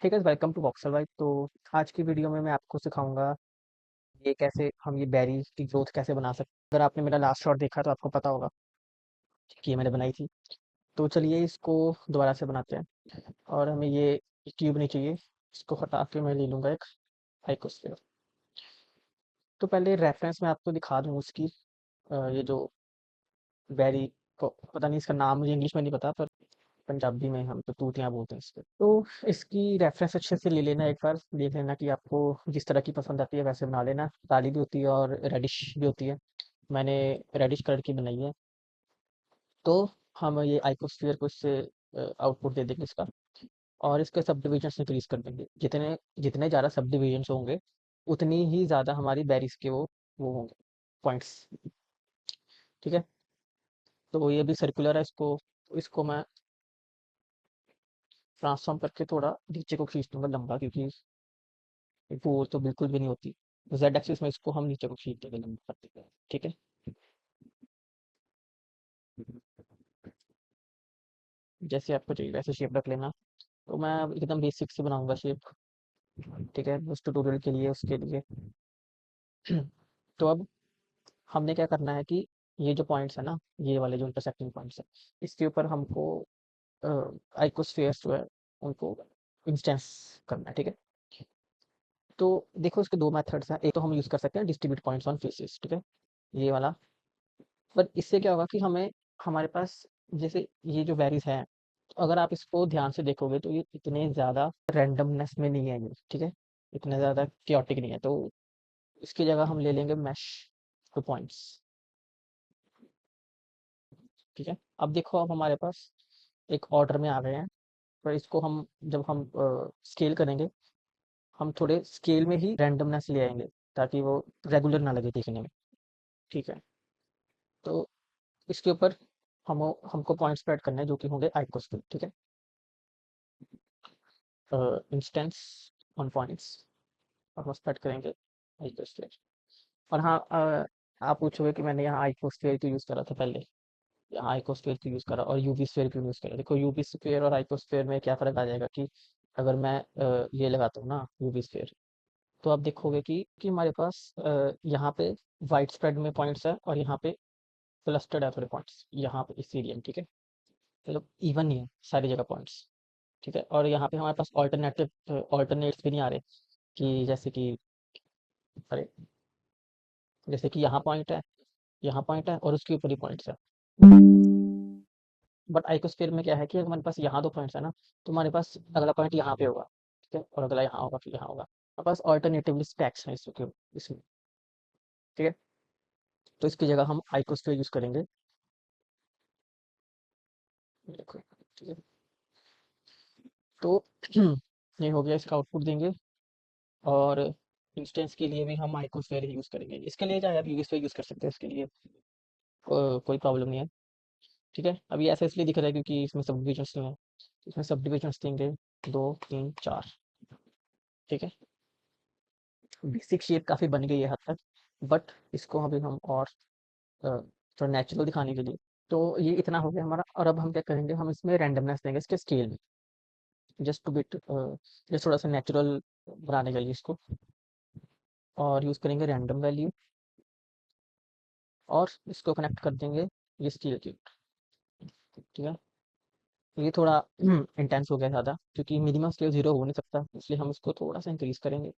ठीक है, welcome to boxer भाई। तो आज की वीडियो में मैं आपको सिखाऊंगा ये कैसे हम ये बेरी की ग्रोथ कैसे बना सकते। अगर आपने मेरा लास्ट शॉट देखा तो आपको पता होगा कि ये मैंने बनाई थी। तो चलिए इसको दोबारा से बनाते हैं। और हमें ये क्यूब नहीं चाहिए, इसको हटा के मैं ले लूँगा एक आइकोस्फेयर। तो पहले रेफरेंस मैं आपको दिखा दूँ उसकी। ये जो बेरी को पता नहीं, इसका नाम मुझे इंग्लिश में नहीं पता, पर पंजाबी में हम तो तूतियाँ बोलते हैं इसको। तो इसकी रेफरेंस अच्छे से ले लेना, एक बार देख लेना कि आपको जिस तरह की पसंद आती है वैसे बना लेना। काली भी होती है और रेडिश भी होती है। मैंने रेडिश कलर की बनाई है। तो हम ये आइकोस्फीयर को इससे आउटपुट दे देंगे इसका। और इसके सब डिविजन्स इंक्रीज कर देंगे। जितने जितने ज़्यादा सब डिविजन्स होंगे उतनी ही ज़्यादा हमारी बेरीज के वो होंगे पॉइंट्स। ठीक है। तो ये भी सर्कुलर है, इसको इसको मैं ट्रांसफॉर्म करके थोड़ा नीचे को खींच दूंगा लंबा, क्योंकि वो तो बिल्कुल भी नहीं होती। जेड एक्सिस में इसको हम नीचे को खींच देंगे लंबा कर देंगे। ठीक है। जैसे आपको चाहिए वैसे शेप रख लेना। तो मैं अब एकदम बेसिक से बनाऊंगा शेप। ठीक है, उस ट्यूटोरियल के लिए उसके लिए तो अब हमने क्या करना है कि ये जो पॉइंट्स है ना, ये वाले जो इंटरसेक्टिंग पॉइंट्स है, इसके ऊपर हमको आइकोस्फेयर्स जो है उनको इंस्टेंस करना है। ठीक है। तो देखो इसके दो मेथड्स हैं। एक तो हम यूज़ कर सकते हैं डिस्ट्रीब्यूट पॉइंट्स ऑन फेसेस। ठीक है, ये वाला। पर इससे क्या होगा कि हमें हमारे पास जैसे ये जो वेरीज हैं, तो अगर आप इसको ध्यान से देखोगे तो ये इतने ज़्यादा रैंडमनेस में नहीं है ये। ठीक है, इतने ज़्यादा क्योटिक नहीं है। तो इसकी जगह हम ले लेंगे मैश टू पॉइंट्स। ठीक है। अब देखो, अब हमारे पास एक ऑर्डर में आ गए हैं। पर इसको हम जब हम स्केल करेंगे, हम थोड़े स्केल में ही रैंडमनेस ले आएंगे, ताकि वो रेगुलर ना लगे देखने में। ठीक है। तो इसके ऊपर हम हमको पॉइंट्स स्प्रेड करने हैं जो कि होंगे आइकोस्फेयर। ठीक है। इंस्टेंस ऑन पॉइंट्स और स्प्रेड करेंगे आइकोस्फेयर। और हाँ, आप पूछोगे कि मैंने यहाँ आइकोस्फेयर क्यों यूज़ करा था पहले, यहाँ आइकोस्फेयर क्यों यूज़ करा और यूवी स्फीयर क्यों यूज़ करा। देखो, यूवी स्फीयर और आइकोस्फेयर में क्या फ़र्क आ जाएगा कि अगर मैं ये लगाता हूँ ना यूवी स्फीयर, तो आप देखोगे कि हमारे पास यहाँ पे वाइड स्प्रेड में पॉइंट्स है और यहाँ पे क्लस्टर्ड है थोड़े पॉइंट्स यहाँ पे इस एरिया में। ठीक है, मतलब इवन नहीं है सारी जगह पॉइंट्स। ठीक है। और यहाँ पे हमारे पास ऑल्टरनेट्स भी नहीं आ रहे, कि जैसे कि अरे जैसे कि यहाँ पॉइंट है, यहाँ पॉइंट है और उसके ऊपर ही पॉइंट्स है। बट आइकोस्फेयर में क्या है कि अगर हमारे पास यहाँ दो पॉइंट्स है ना, तो हमारे पास अगला पॉइंट यहाँ पे होगा। ठीक है, और अगला यहाँ होगा, फिर यहाँ होगा। हमारे पास ऑल्टरनेटिवली स्टैक्स हैं इसमें। ठीक है। तो इसकी जगह हम आइकोस्फेयर यूज करेंगे। देखो, ठीक है। तो ये हो गया, इसका आउटपुट देंगे। और इंस्टेंस के लिए भी हम आइकोस्फेयर ही यूज करेंगे। इसके लिए चाहे आप यूवी स्फीयर यूज कर सकते हैं, इसके लिए कोई प्रॉब्लम नहीं है। ठीक है। अभी ऐसा इसलिए दिख रहा है क्योंकि इसमें सब डिविजन्स नहीं है। इसमें सब डिविजन्स देंगे 2 3 4। ठीक है। बेसिक शेप काफ़ी बन गई है हद तक। बट इसको अभी हम और थोड़ा नेचुरल दिखाने के लिए, तो ये इतना हो गया हमारा। और अब हम क्या करेंगे, हम इसमें रैंडमनेस देंगे इसके स्केल में, जस्ट टू बिट जस्ट थोड़ा सा नेचुरल बनाने के लिए इसको। और यूज़ करेंगे रैंडम वैल्यू और इसको कनेक्ट कर देंगे ये स्केल क्यूब। ठीक है। ये थोड़ा इंटेंस हो गया ज़्यादा, क्योंकि मिनिमम स्केल जीरो हो नहीं सकता, इसलिए हम इसको थोड़ा सा इंक्रीज करेंगे।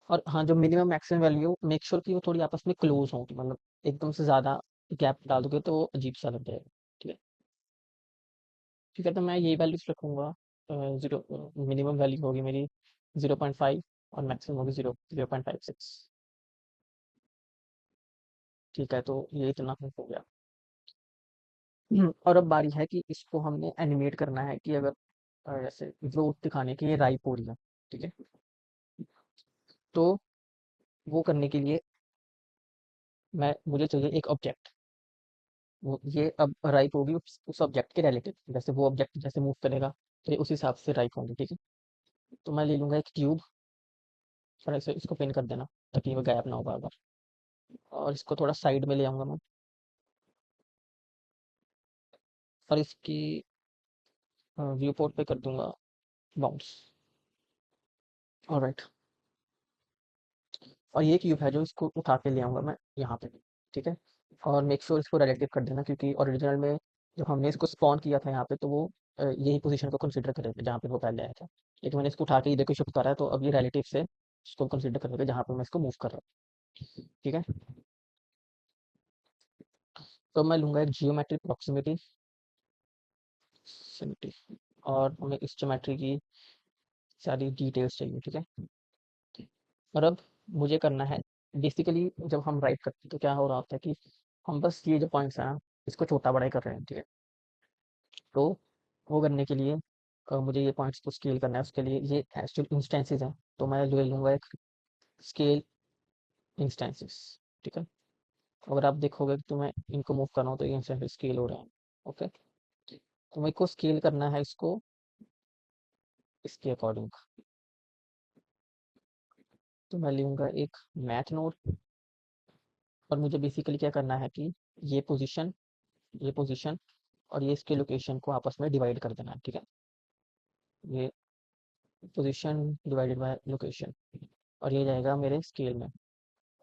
और हाँ, जो minimum maximum value make sure कि वो थोड़ी आपस में क्लोज हों, कि मतलब एकदम से ज़्यादा गैप डाल दोगे तो अजीब सा लग जाएगा। ठीक है। ठीक है, तो मैं ये वैल्यूज रखूँगा। ज़ीरो मिनिमम वैल्यू होगी मेरी 0.5 और मैक्सिमम होगी 0.56। ठीक है, तो ये इतना हो गया। और अब बारी है कि इसको हमने एनिमेट करना है कि अगर जैसे ग्रोथ दिखाने के लिए राइप हो रही है। ठीक है। तो वो करने के लिए मुझे चाहिए एक ऑब्जेक्ट। वो ये अब राइप होगी उस ऑब्जेक्ट के रिलेटिव, जैसे वो ऑब्जेक्ट जैसे मूव करेगा तो ये उस हिसाब से राइप होंगे। ठीक है। तो मैं ले लूँगा एक ट्यूब और ऐसे इसको पिन कर देना, ताकि वो गैप ना हो बार बार। और इसको थोड़ा साइड में ले आऊँगा मैं। और इसकी व्यू पोर्ट पे कर दूंगा बाउंस। ऑलराइट। और ये क्यूब है जो इसको उठा के ले आऊँगा मैं यहाँ पे, ठीक है? और मेक श्योर इसको रिलेटिव कर देना, क्योंकि ओरिजिनल में जब हमने इसको स्पॉन किया था यहाँ पे, तो वो यही पोज़ीशन को कंसीडर कर रहे थे जहाँ पे वो पहले आया था। लेकिन मैंने इसको उठा के इधर को शिफ्ट करा है, तो अब ये रिलेटिव से इसको कंसीडर करेगा जहाँ पे मैं इसको मूव कर रहा हूँ, ठीक है? तो मैं लूँगा एक जियोमेट्रिक प्रॉक्सिमिटी सिमिटी, और हमें इस ज्योमेट्री की सारी डिटेल्स चाहिए, ठीक है? और अब मुझे करना है, बेसिकली जब हम राइट करते हैं तो क्या हो रहा होता है कि हम बस ये जो पॉइंट्स हैं ना, इसको छोटा-बड़ा ही कर रहे हैं, ठीक है? तो वो करने के लिए मुझे ये पॉइंट्स को स्केल करना है, उसके लिए ये एक्चुअल इंस्टेंसेस हैं, तो मैं ले लूँगा एक स्केल इंस्टेंसेस, ठीक है? अगर आप देखोगे तो मैं इनको मूव कर रहा हूँ तो ये इंस्टेंसेस स्केल हो रहे हैं, ओके? तो मेरे को स्केल करना है इसको इसके अकॉर्डिंग, तो मैं लूँगा एक मैथ नोड, और मुझे बेसिकली क्या करना है कि ये पोज़ीशन, ये पोज़ीशन और ये इसके लोकेशन को आपस में डिवाइड कर देना है, ठीक है? ये पोज़ीशन डिवाइडेड बाय लोकेशन, और ये जाएगा मेरे स्केल में।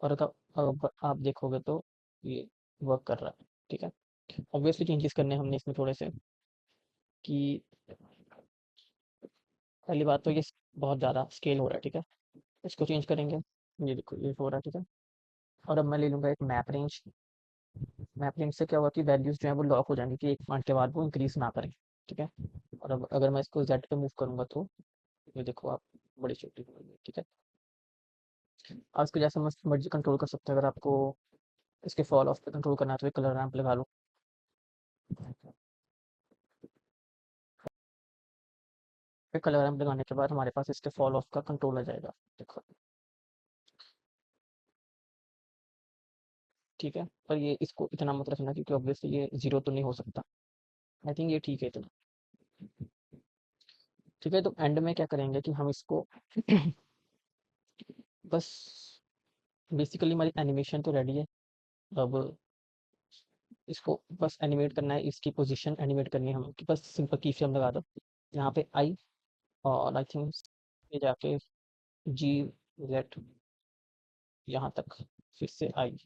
और अब आप देखोगे तो ये वर्क कर रहा है, ठीक है? ऑब्वियसली चेंजेस करने हमने इसमें थोड़े से, कि पहली बात तो ये बहुत ज़्यादा स्केल हो रहा है, ठीक है? इसको चेंज करेंगे, ये देखो ये हो रहा है, ठीक है? और अब मैं ले लूँगा एक मैप रेंज। मैप रेंज से क्या होगा कि वैल्यूज़ जो हैं वो लॉक हो जाएँगी, कि एक पॉइंट के बाद वो इंक्रीज़ ना करें, ठीक है? और अब अगर मैं इसको ज़ेड पे मूव करूँगा तो ये देखो आप, बड़ी छोटी हो गई, ठीक है? आप इसको जैसे मर्ज़ी कंट्रोल कर सकते हो। अगर आपको इसके फॉल ऑफ पे कंट्रोल करना है तो एक कलर रैंप लगा लो। फिर कलर रैंप लगाने के बाद हमारे पास इसके फॉल ऑफ का कंट्रोल आ जाएगा, देखो, ठीक है? पर ये इसको इतना मत रखना, क्योंकि ऑब्वियसली ये 0 तो नहीं हो सकता। आई थिंक ये ठीक है इतना, ठीक है? तो एंड में क्या करेंगे कि हम इसको बस, बेसिकली हमारी एनिमेशन तो रेडी है। अब इसको बस एनिमेट करना है, इसकी पोजीशन एनिमेट करनी है हमें, कि बस सिंपल की फ्रेम लगा दो यहाँ पे आई, और आई थिंक ये जाके जी जेड यहाँ तक, फिर से आई,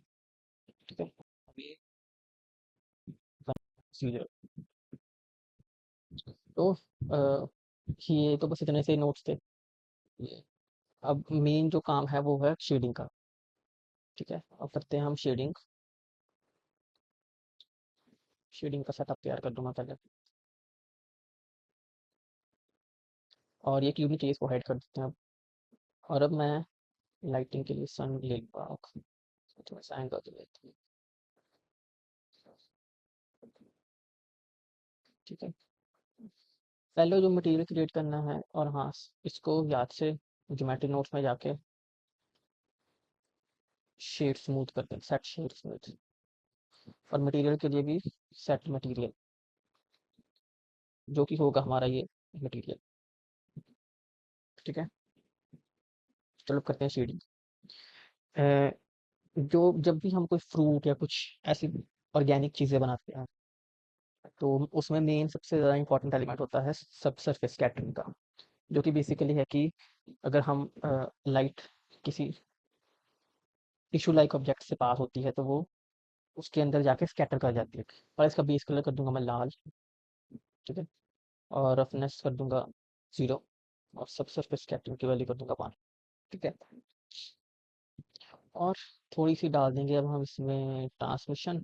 ठीक है? अभी सीरियल, तो ये तो बस इतने से नोट्स थे। ये अब मेन जो काम है वो है शेडिंग का, ठीक है? अब करते हैं हम शेडिंग। शेडिंग का सेटअप तैयार कर दूंगा पहले, और ये क्यूब नीचे इसको हाइड कर देते हैं अब। और अब मैं लाइटिंग के लिए सन ले लूँगा, थोड़ा सा एंगल दे देते हैं, ठीक है? पहले जो मटेरियल क्रिएट करना है, और हाँ, इसको याद से ज्योमेट्री नोट्स में जाके शेड स्मूथ कर दें, सेट शेड स्मूथ। और मटेरियल के लिए भी सेट मटेरियल, जो कि होगा हमारा ये मटेरियल, ठीक है? चलो करते हैं शेडिंग। जो जब भी हम कोई फ्रूट या कुछ ऐसी ऑर्गेनिक चीज़ें बनाते हैं, तो उसमें मेन सबसे ज़्यादा इंपॉर्टेंट एलिमेंट होता है सब सरफेस स्कैटरिंग का, जो कि बेसिकली है कि अगर हम लाइट किसी टिश्यू लाइक ऑब्जेक्ट से पास होती है, तो वो उसके अंदर जाके स्कैटर कर जाती है। और इसका बेस कलर कर दूंगा मैं लाल, ठीक है? और रफनेस कर दूंगा 0, और सब सरफेस स्कैटरिंग की वैल्यू कर दूंगा 1, ठीक है? और थोड़ी सी डाल देंगे अब हम इसमें ट्रांसमिशन,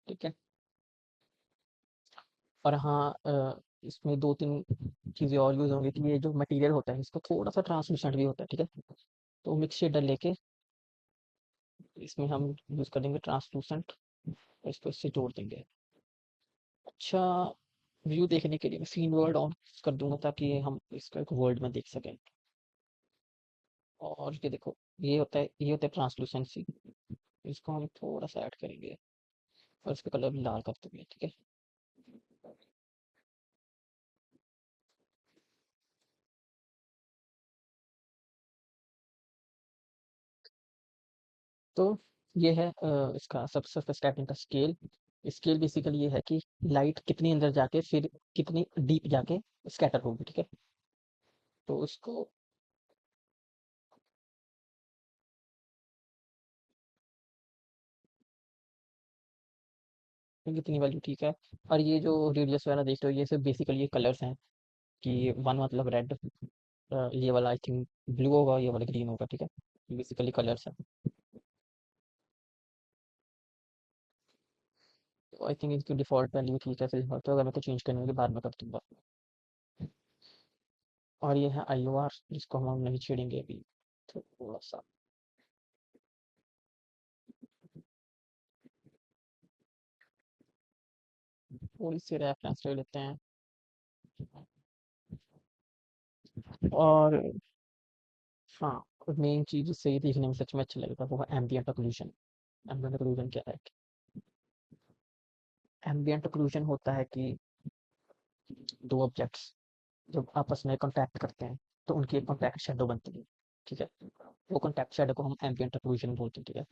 ठीक है? और हाँ, इसमें 2-3 चीज़ें और यूज़ होंगी, कि ये जो मटेरियल होता है इसका थोड़ा-सा ट्रांसलूसेंट भी होता है, ठीक है? तो मिक्स शेडर लेके इसमें हम यूज़ कर देंगे ट्रांसलूसेंट, और इसको इससे जोड़ देंगे। अच्छा, व्यू देखने के लिए मैं सीन वर्ल्ड ऑन कर दूँगा, ताकि हम इसको एक वर्ल्ड में देख सकें। और ये देखो, ये होता है ट्रांसलूसेंसी। इसको हम थोड़ा-सा ऐड करेंगे, और इसका कलर भी लाल कर देंगे, ठीक है? तो ये है इसका सबसरफेस टैपिंग का स्केल। स्केल बेसिकली ये है कि लाइट कितनी अंदर जाके फिर कितनी डीप जाके स्कैटर होगी, ठीक है? तो उसको कितनी वैल्यू ठीक है। और ये जो रेडियस वगैरह देख रहे हो ये सब बेसिकली ये कलर्स हैं कि वन मतलब रेड, ये वाला आई थिंक ब्लू होगा, ये वाला ग्रीन होगा, ठीक है। बेसिकली कलर्स है। तो आई थिंक इसकी डिफ़ॉल्ट वैल्यू ठीक है फिलहाल, तो अगर मेरे को चेंज करनी होगी बाद में कर दूँगा। और ये है आईओआर जिसको हम नहीं छेड़ेंगे अभी, थोड़ा-सा। थोड़ी-सी रेफरेंस ले लेते हैं। और हाँ, मेन चीज़ जिससे ये देखने में सच में अच्छा लगेगा वो है एम्बिएंट ऑक्लूज़न। एम्बिएंट ऑक्लूज़न क्या है? एम्बिएंट ऑक्लूज़न होता है कि 2 ऑब्जेक्ट्स जब आपस में कॉन्टैक्ट करते हैं तो उनकी एक कॉन्टैक्ट शैडो बनती है, ठीक है। वो कॉन्टैक्ट शैडो को हम एम्बिएंट ऑक्लूज़न बोलते हैं, ठीक है।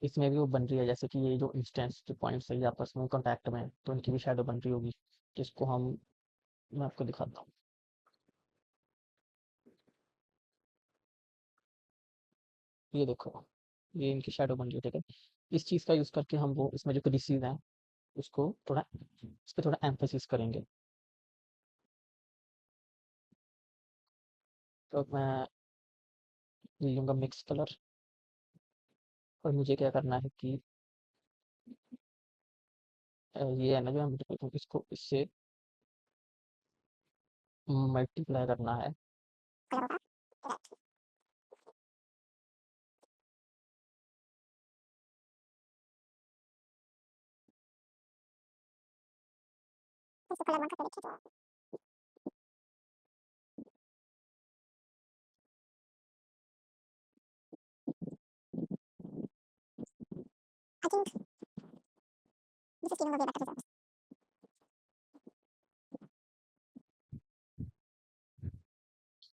इसमें भी वो बन रही है जैसे कि ये जो इंस्टेंस जो पॉइंट्स है ये आपस में कॉन्टैक्ट में है तो उनकी भी शैडो बन रही होगी, जिसको हम मैं आपको दिखाता हूँ। ये देखो, ये इनकी शैडो बन रही है, ठीक है। इस चीज़ का यूज़ करके हम वो इसमें जो क्रीसेस हैं उसको थोड़ा इस पे थोड़ा एम्फेसिस करेंगे। तो मैं ले लूँगा मिक्स कलर। और मुझे क्या करना है कि ये है ना जो हम इसको इससे मल्टीप्लाई करना है।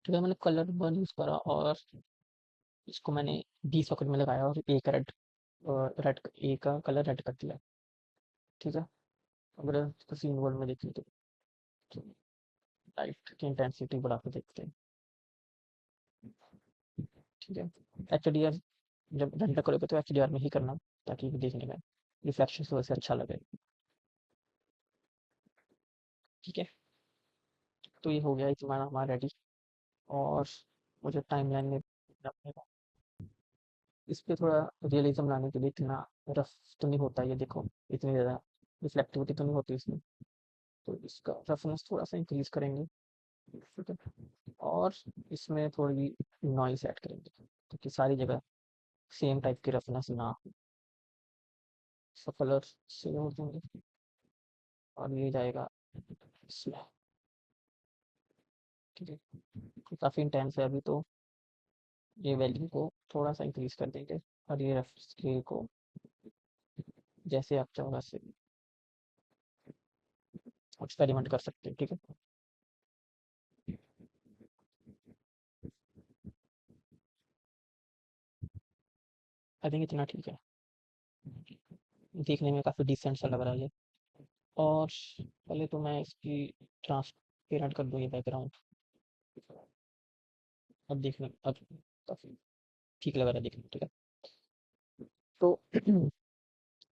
ठीक है, मैंने कलर वन यूज़ करा और इसको मैंने बी सॉकेट में लगाया और एक रेड रेड ए का कलर रेड कर दिया, ठीक है। अगर इसको सीन वर्ल्ड में देखें तो लाइट की इंटेंसिटी बढ़ा के देखते हैं, ठीक है। एचडीआर जब रेंडर करोगे तो एचडीआर में ही करना ताकि देखने में रिफ्लेक्शन थोड़ा सा अच्छा लगे, ठीक है। तो ये हो गया तुम्हारा हमारा रेडी। और मुझे टाइमलाइन में अपने इस पे थोड़ा रियलिज्म लाने के लिए इतना रफ तो नहीं होता ये देखो, इतनी ज़्यादा रिफ्लेक्टिविटी तो नहीं होती इसमें। तो इसका रफनेस थोड़ा सा इंक्रीज करेंगे, ठीक है। और इसमें थोड़ी नॉइस ऐड करेंगे ताकि सारी जगह सेम टाइप की रफनेस ना हो। इसका कलर सेम हो जाएंगे और ये जाएगा इसमें, ठीक है। काफ़ी इंटेंस है अभी तो ये वैल्यू को थोड़ा सा इंक्रीज कर देंगे। और ये रफ स्केल को जैसे आप चाहो वैसे एक्सपेरिमेंट कर सकते हैं, ठीक है। आई थिंक इतना ठीक है, देखने में काफ़ी डिसेंट सा लग रहा है ये। और पहले तो मैं इसकी ट्रांसपेरेंट कर दूँ ये बैकग्राउंड। अब देखने अब काफ़ी ठीक लग रहा है देखने में, ठीक है। तो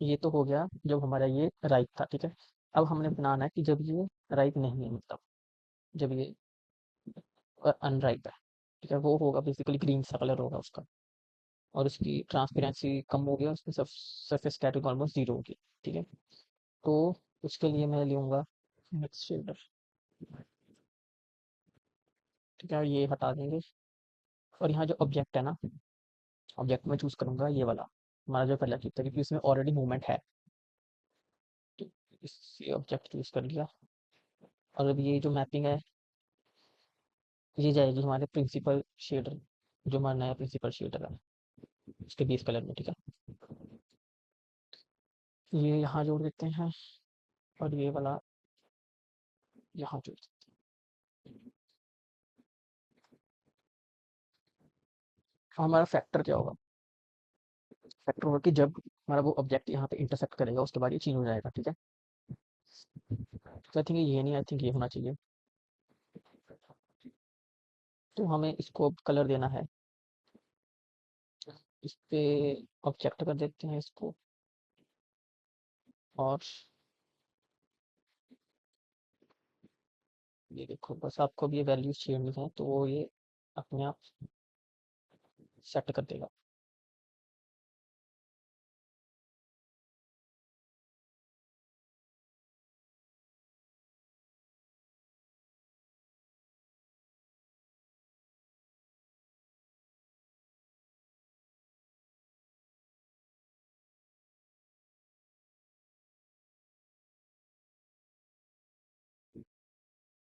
ये तो हो गया जब हमारा ये राइट था, ठीक है। अब हमने बनाना है कि जब ये राइट नहीं है, मतलब जब ये अनराइट है, ठीक है। वो होगा बेसिकली ग्रीन सा कलर होगा उसका और उसकी ट्रांसपेरेंसी कम हो गया, उसकी सरफेस कैटेगरी ऑलमोस्ट जीरो होगी, ठीक है। तो उसके लिए मैं लूँगा मिक्स शेडर, ठीक है। ये हटा देंगे और यहाँ जो ऑब्जेक्ट है ना, ऑब्जेक्ट में चूज़ करूँगा ये वाला हमारा जो पहला क्लिप था क्योंकि उसमें ऑलरेडी मूवमेंट है। तो इस ऑब्जेक्ट चूज़ कर लिया। और अब ये जो मैपिंग है ये जाएगी हमारे प्रिंसिपल शेडर, जो हमारा नया प्रिंसिपल शेडर है उसके बेस कलर में, ठीक है। ये यहाँ जोड़ देते हैं और ये वाला यहाँ जोड़ देते हैं। हमारा फैक्टर क्या होगा? फैक्टर होगा कि जब हमारा वो ऑब्जेक्ट यहाँ पे इंटरसेक्ट करेगा उसके बाद ये चेंज हो जाएगा, ठीक है। तो आई थिंक ये नहीं, आई थिंक ये होना चाहिए। तो हमें इसको अब कलर देना है। इस पे ऑब्जेक्ट कर देते हैं इसको, और ये देखो, बस आपको भी ये वैल्यूज छेड़नी है तो वो ये अपने आप सेट कर देगा।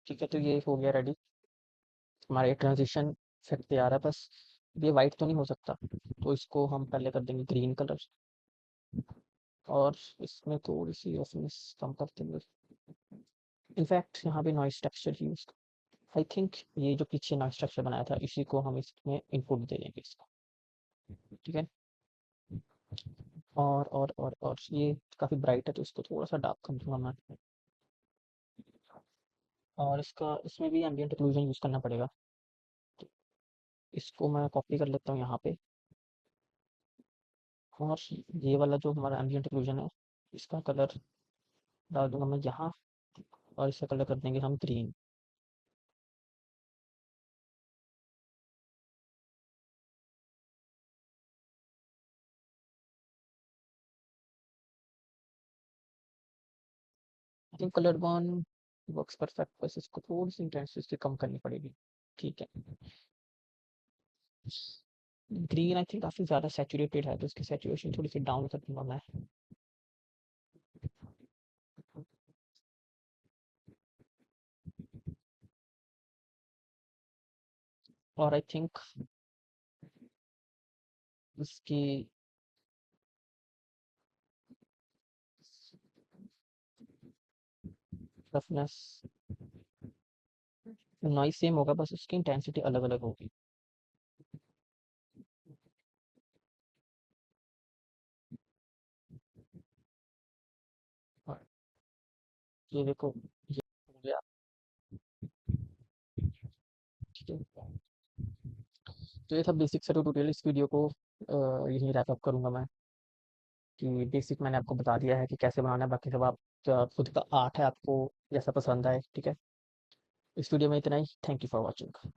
ठीक है, तो ये हो गया रेडी। हमारा ये ट्रांजिशन इफेक्ट तैयार है। बस ये वाइट तो नहीं हो सकता, तो इसको हम पहले कर देंगे ग्रीन कलर, और इसमें थोड़ी सी रफनेस कम कर देंगे। इनफैक्ट यहाँ पे noise texture use, I think ये जो पीछे नॉइस टेक्सचर बनाया था इसी को हम इसमें इनपुट दे देंगे इसका। ठीक है। और ये काफ़ी ब्राइट है तो इसको थोड़ा सा डार्क कर दूंगा मैं। और इसमें भी एम्बिएंट ओक्लूजन यूज़ करना पड़ेगा। तो इसको मैं कॉपी कर लेता हूँ यहाँ पे, और ये वाला जो हमारा एम्बिएंट ओक्लूजन है इसका कलर डाल दूंगा मैं यहाँ, और इसका कलर कर देंगे हम green. I think colour one works perfect, बस इसको थोड़ी सी इंटेंसिटी कम करनी पड़ेगी। ठीक है। ग्रीन आई थिंक काफ़ी ज़्यादा सैचुरेटेड है, तो इसकी सैचुरेशन थोड़ी सी डाउन कर दूंगा मैं। और आई थिंक इसकी रफनेस, नॉइस सेम होगा, बस उसकी इंटेंसिटी अलग अलग होगी। और ये देखो, ये हो गया। ठीक है, तो ये था बेसिक सा ट्यूटोरियल। इस वीडियो को यहीं रैप अप करूंगा मैं, कि बेसिक मैंने आपको बता दिया है कि कैसे बनाना है, बाकी सब आप खुद का आर्ट है, आपको जैसा पसंद आए। ठीक है, इस वीडियो में इतना ही। Thank you for watching.